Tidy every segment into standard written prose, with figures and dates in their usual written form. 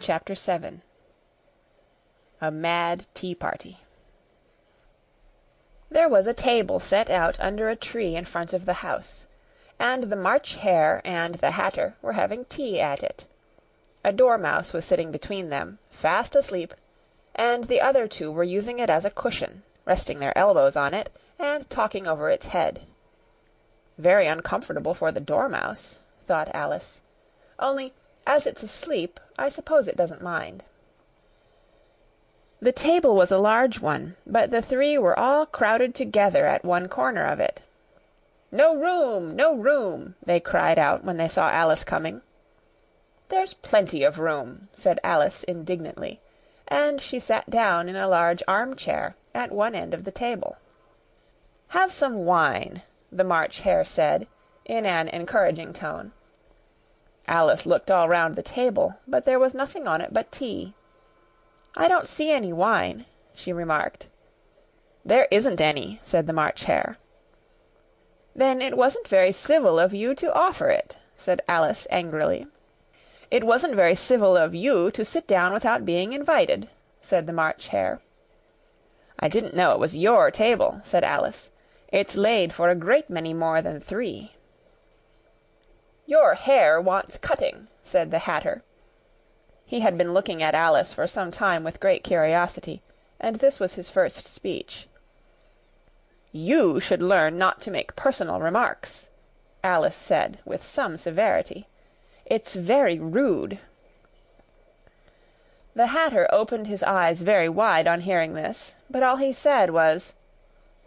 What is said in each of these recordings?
Chapter 7 A Mad Tea Party. There was a table set out under a tree in front of the house, and the March Hare and the Hatter were having tea at it. A dormouse was sitting between them, fast asleep, and the other two were using it as a cushion, resting their elbows on it, and talking over its head. Very uncomfortable for the dormouse, thought Alice. Only, as it's asleep, I suppose it doesn't mind. The table was a large one, but the three were all crowded together at one corner of it. "No room! No room!" they cried out when they saw Alice coming. "There's plenty of room," said Alice indignantly, and she sat down in a large armchair at one end of the table. "Have some wine," the March Hare said, in an encouraging tone. Alice looked all round the table, but there was nothing on it but tea. "I don't see any wine," she remarked. "There isn't any," said the March Hare. "Then it wasn't very civil of you to offer it," said Alice angrily. "It wasn't very civil of you to sit down without being invited," said the March Hare. "I didn't know it was your table," said Alice. "It's laid for a great many more than three." "Your hair wants cutting," said the Hatter. He had been looking at Alice for some time with great curiosity, and this was his first speech. "You should learn not to make personal remarks," Alice said, with some severity. "It's very rude." The Hatter opened his eyes very wide on hearing this, but all he said was,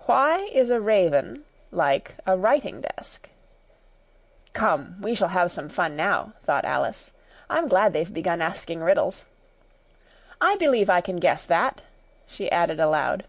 "Why is a raven like a writing-desk?" "Come, we shall have some fun now," thought Alice. "I'm glad they've begun asking riddles. I believe I can guess that," she added aloud.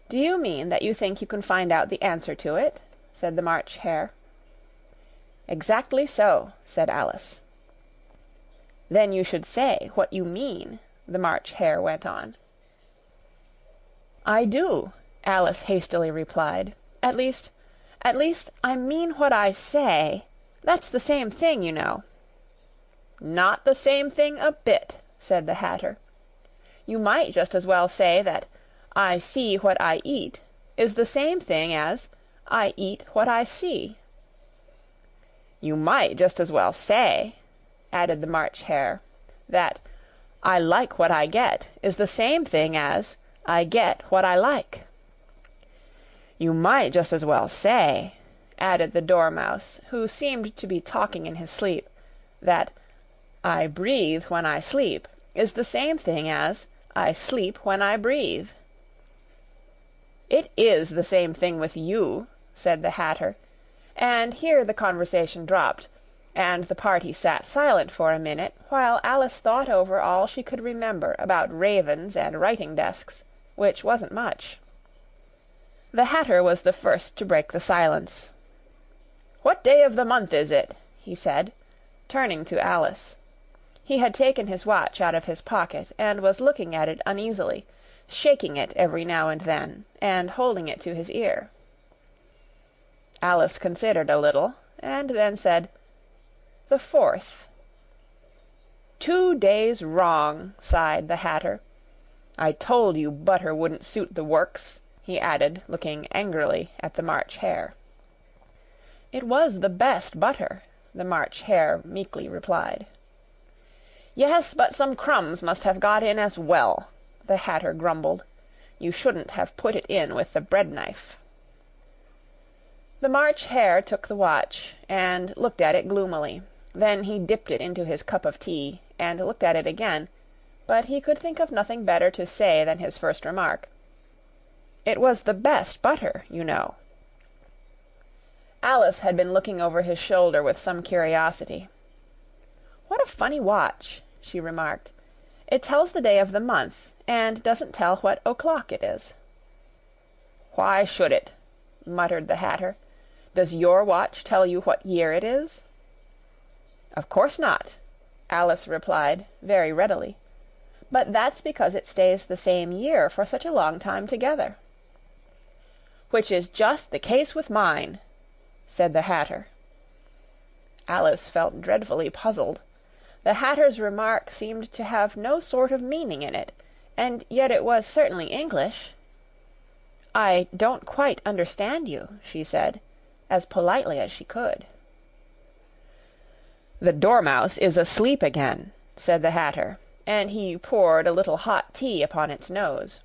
"Do you mean that you think you can find out the answer to it?" said the March Hare. "Exactly so," said Alice. "Then you should say what you mean," the March Hare went on. "I do," Alice hastily replied. At least, I mean what I say. That's the same thing, you know." "Not the same thing a bit," said the Hatter. "You might just as well say that 'I see what I eat' is the same thing as 'I eat what I see.'" "You might just as well say," added the March Hare, "that 'I like what I get' is the same thing as 'I get what I like.'" "You might just as well say," added the Dormouse, who seemed to be talking in his sleep, that 'I breathe when I sleep' is the same thing as 'I sleep when I breathe.'" "It is the same thing with you," said the Hatter, and here the conversation dropped, and the party sat silent for a minute, while Alice thought over all she could remember about ravens and writing-desks, which wasn't much. The Hatter was the first to break the silence. "What day of the month is it?" he said, turning to Alice. He had taken his watch out of his pocket, and was looking at it uneasily, shaking it every now and then, and holding it to his ear. Alice considered a little, and then said, "The 4th." "2 days wrong," sighed the Hatter. "I told you butter wouldn't suit the works," he added, looking angrily at the March Hare. "It was the best butter," the March Hare meekly replied. "Yes, but some crumbs must have got in as well," the Hatter grumbled. "You shouldn't have put it in with the bread-knife." The March Hare took the watch, and looked at it gloomily. Then he dipped it into his cup of tea, and looked at it again, but he could think of nothing better to say than his first remark. "It was the best butter, you know." Alice had been looking over his shoulder with some curiosity. "What a funny watch," she remarked. "It tells the day of the month, and doesn't tell what o'clock it is." "Why should it?" muttered the Hatter. "Does your watch tell you what year it is?" "Of course not," Alice replied, very readily. "But that's because it stays the same year for such a long time together." "Which is just the case with mine," said the Hatter. Alice felt dreadfully puzzled. The Hatter's remark seemed to have no sort of meaning in it, and yet it was certainly English. "I don't quite understand you," she said, as politely as she could. "The Dormouse is asleep again," said the Hatter, and he poured a little hot tea upon its nose.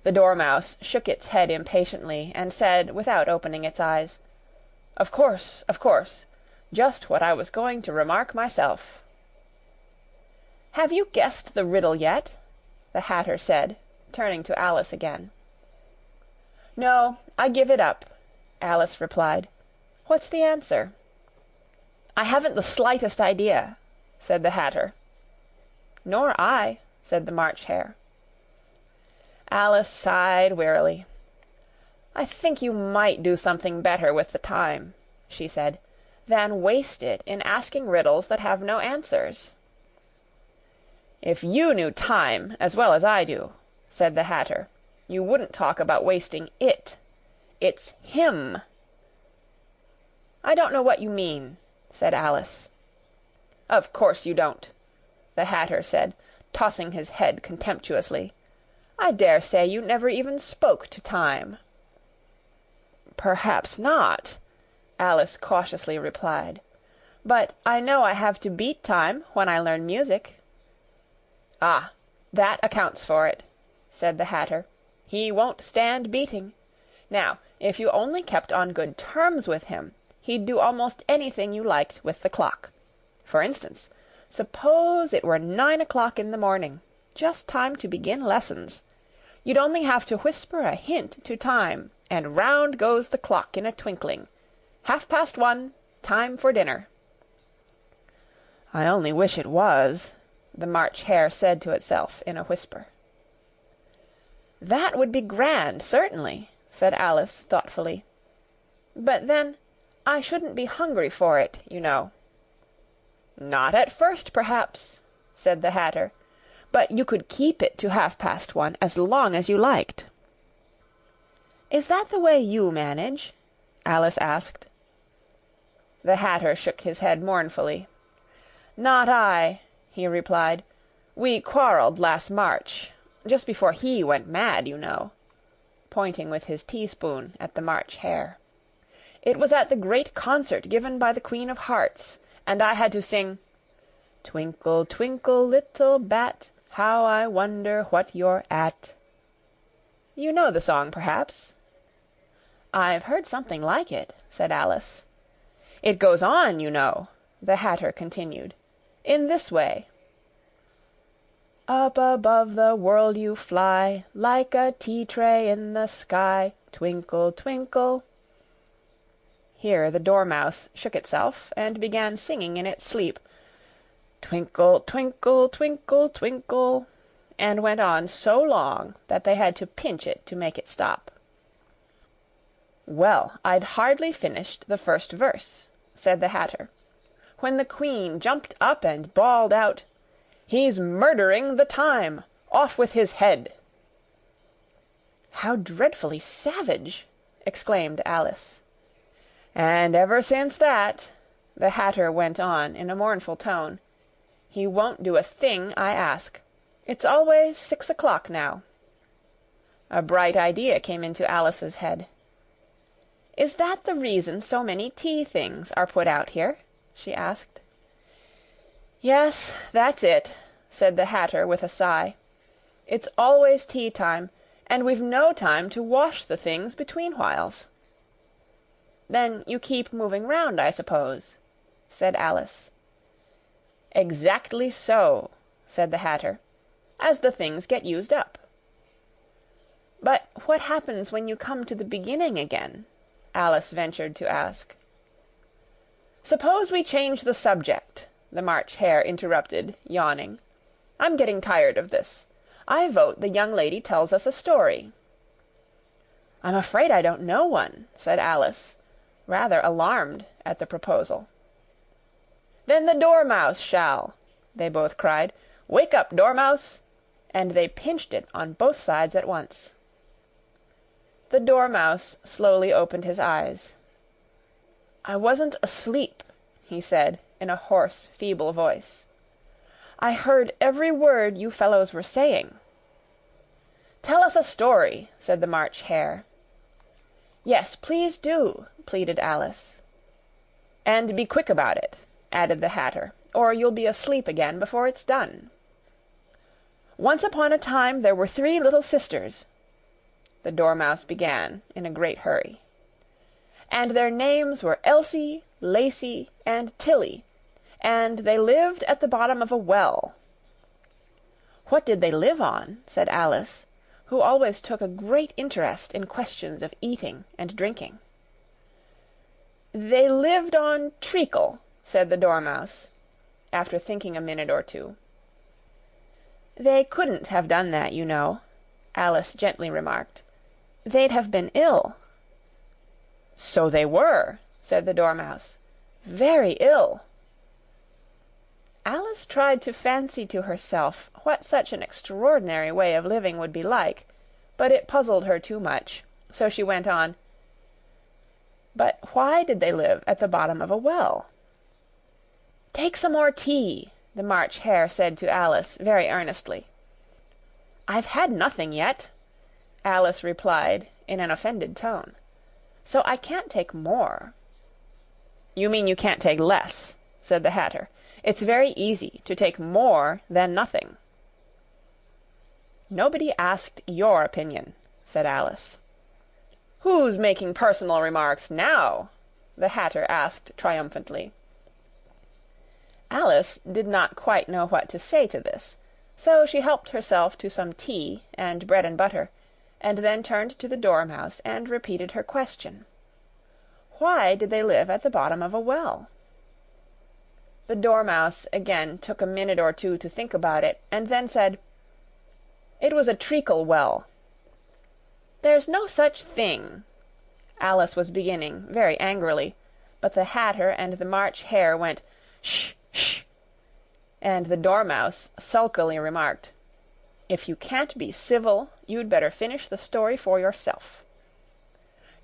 The Dormouse shook its head impatiently, and said, without opening its eyes, Of course. Just what I was going to remark myself." "Have you guessed the riddle yet?" the Hatter said, turning to Alice again. "No, I give it up," Alice replied. "What's the answer?" "I haven't the slightest idea," said the Hatter. "Nor I," said the March Hare. Alice sighed wearily. "I think you might do something better with the time," she said, "than waste it in asking riddles that have no answers." "If you knew time as well as I do," said the Hatter, "you wouldn't talk about wasting it. It's him." "I don't know what you mean," said Alice. "Of course you don't," the Hatter said, tossing his head contemptuously. "I dare say you never even spoke to time." "Perhaps not," Alice cautiously replied. "But I know I have to beat time when I learn music." "Ah, that accounts for it," said the Hatter. "He won't stand beating. Now, if you only kept on good terms with him, he'd do almost anything you liked with the clock. For instance, suppose it were 9 o'clock in the morning, just time to begin lessons. You'd only have to whisper a hint to time, and round goes the clock in a twinkling. 1:30, time for dinner." "I only wish it was," the March Hare said to itself in a whisper. "That would be grand, certainly," said Alice thoughtfully. "But then I shouldn't be hungry for it, you know." "Not at first, perhaps," said the Hatter. "But you could keep it to 1:30 as long as you liked." "Is that the way you manage?" Alice asked. The Hatter shook his head mournfully. "Not I," he replied. "We quarrelled last March, just before he went mad, you know," pointing with his teaspoon at the March Hare. "It was at the great concert given by the Queen of Hearts, and I had to sing, 'Twinkle, twinkle, little bat, how I wonder what you're at.' You know the song, perhaps?" "I've heard something like it," said Alice. "It goes on, you know," the Hatter continued, "in this way: Up above the world you fly, like a tea-tray in the sky, twinkle, twinkle." Here the Dormouse shook itself, and began singing in its sleep, "Twinkle, twinkle, twinkle, twinkle," and went on so long that they had to pinch it to make it stop. "Well, I'd hardly finished the first verse," said the Hatter, "when the Queen jumped up and bawled out, 'He's murdering the time! Off with his head!'" "How dreadfully savage!" exclaimed Alice. "And ever since that," the Hatter went on in a mournful tone, "he won't do a thing I ask. It's always 6 o'clock now." A bright idea came into Alice's head. "Is that the reason so many tea things are put out here?" she asked. "Yes, that's it," said the Hatter with a sigh. "It's always tea time, and we've no time to wash the things between whiles." "Then you keep moving round, I suppose?" said Alice. "Exactly so," said the Hatter, "as the things get used up." "But what happens when you come to the beginning again?" Alice ventured to ask. "Suppose we change the subject," the March Hare interrupted, yawning. "I'm getting tired of this. I vote the young lady tells us a story." "I'm afraid I don't know one," said Alice, rather alarmed at the proposal. "Then the Dormouse shall," they both cried. "Wake up, Dormouse!" and they pinched it on both sides at once. The Dormouse slowly opened his eyes. "I wasn't asleep," he said, in a hoarse, feeble voice. "I heard every word you fellows were saying." "Tell us a story," said the March Hare. "Yes, please do," pleaded Alice. "And be quick about it," added the Hatter, "or you'll be asleep again before it's done." "Once upon a time there were 3 little sisters," the Dormouse began in a great hurry. "And their names were Elsie, Lacie, and Tilly, and they lived at the bottom of a well." "What did they live on?" said Alice, who always took a great interest in questions of eating and drinking. "They lived on treacle," said the Dormouse, after thinking a minute or two. "They couldn't have done that, you know," Alice gently remarked. "They'd have been ill." "So they were," said the Dormouse. "Very ill." Alice tried to fancy to herself what such an extraordinary way of living would be like, but it puzzled her too much, so she went on, "But why did they live at the bottom of a well?" "Take some more tea," the March Hare said to Alice very earnestly. "I've had nothing yet," Alice replied in an offended tone, "so I can't take more." "You mean you can't take less," said the Hatter. "It's very easy to take more than nothing." "Nobody asked your opinion," said Alice. "Who's making personal remarks now?" the Hatter asked triumphantly. Alice did not quite know what to say to this, so she helped herself to some tea and bread and butter, and then turned to the Dormouse and repeated her question. Why did they live at the bottom of a well? The Dormouse again took a minute or two to think about it, and then said, "It was a treacle well." "There's no such thing," Alice was beginning very angrily, but the Hatter and the March Hare went, "Sh! Sh!" and the Dormouse sulkily remarked, "If you can't be civil, you'd better finish the story for yourself."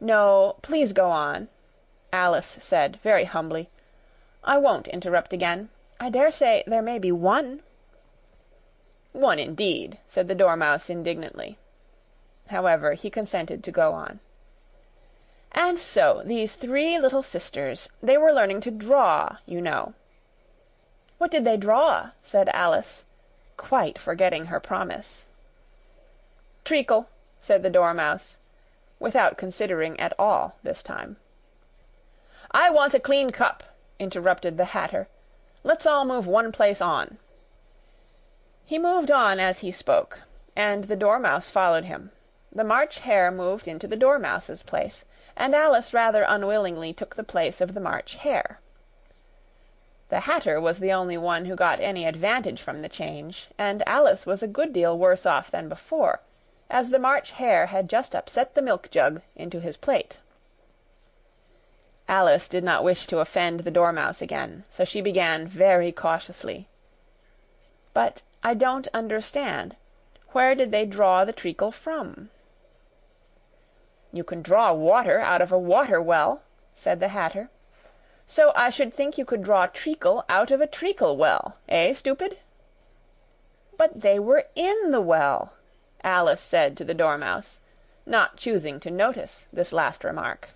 "No, please go on," Alice said very humbly. "I won't interrupt again. I dare say there may be one." "One indeed," said the Dormouse indignantly. However, he consented to go on. "And so these 3 little sisters, they were learning to draw, you know." "What did they draw?" said Alice, quite forgetting her promise. "Treacle," said the Dormouse, without considering at all this time. "I want a clean cup," interrupted the Hatter. "Let's all move one place on." He moved on as he spoke, and the Dormouse followed him. The March Hare moved into the Dormouse's place, and Alice rather unwillingly took the place of the March Hare. The Hatter was the only one who got any advantage from the change, and Alice was a good deal worse off than before, as the March Hare had just upset the milk jug into his plate. Alice did not wish to offend the Dormouse again, so she began very cautiously. "But I don't understand. Where did they draw the treacle from?" "You can draw water out of a water well," said the Hatter. "So I should think you could draw treacle out of a treacle well, eh, stupid?" "But they were in the well," Alice said to the Dormouse, not choosing to notice this last remark.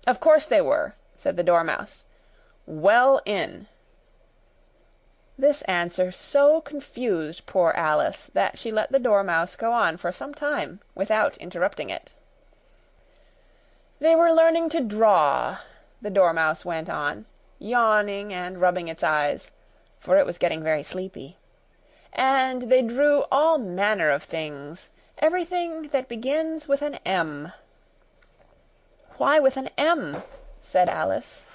"Of course they were," said the Dormouse. "Well in." This answer so confused poor Alice that she let the Dormouse go on for some time without interrupting it. "They were learning to draw," the Dormouse went on, yawning and rubbing its eyes, for it was getting very sleepy. "And they drew all manner of things, everything that begins with an M." "Why with an M?" said Alice.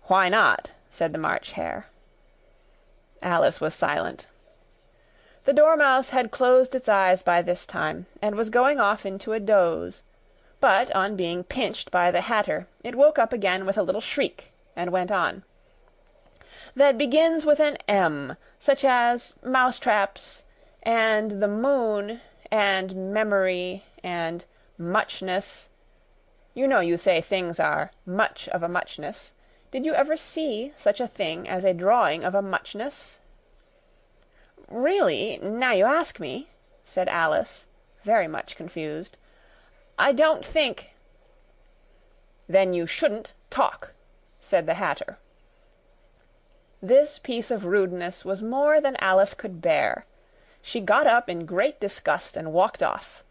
"Why not?" said the March Hare. Alice was silent. The Dormouse had closed its eyes by this time, and was going off into a doze, but on being pinched by the Hatter, it woke up again with a little shriek, and went on. "That begins with an M, such as mousetraps, and the moon, and memory, and muchness. You know you say things are much of a muchness. Did you ever see such a thing as a drawing of a muchness?" "Really, now you ask me," said Alice, very much confused, "I don't think—" "Then you shouldn't talk," said the Hatter. This piece of rudeness was more than Alice could bear. She got up in great disgust and walked off.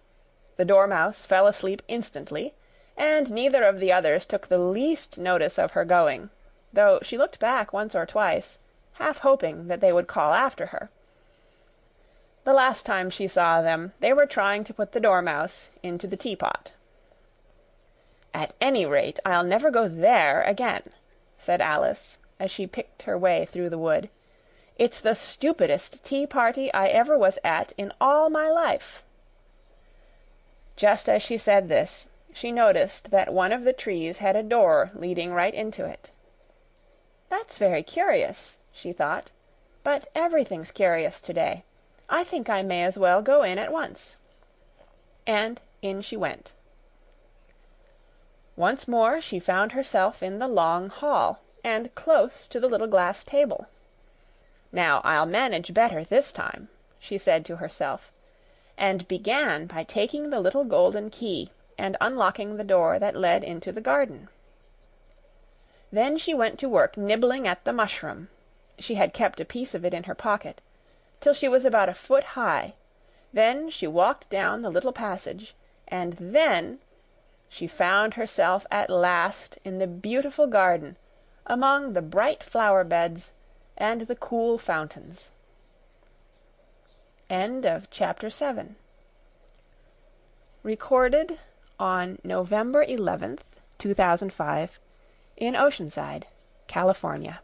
The Dormouse fell asleep instantly, and neither of the others took the least notice of her going, though she looked back once or twice, half hoping that they would call after her. The last time she saw them, they were trying to put the Dormouse into the teapot. "At any rate, I'll never go there again," said Alice, as she picked her way through the wood. "It's the stupidest tea-party I ever was at in all my life." Just as she said this, she noticed that one of the trees had a door leading right into it. "That's very curious," she thought, "but everything's curious today. I think I may as well go in at once." And in she went. Once more she found herself in the long hall, and close to the little glass table. "Now I'll manage better this time," she said to herself, and began by taking the little golden key and unlocking the door that led into the garden. Then she went to work nibbling at the mushroom, she had kept a piece of it in her pocket, till she was about a foot high. Then she walked down the little passage, and then she found herself at last in the beautiful garden, among the bright flower beds and the cool fountains. End of Chapter 7. Recorded on November 11th, 2005, in Oceanside, California.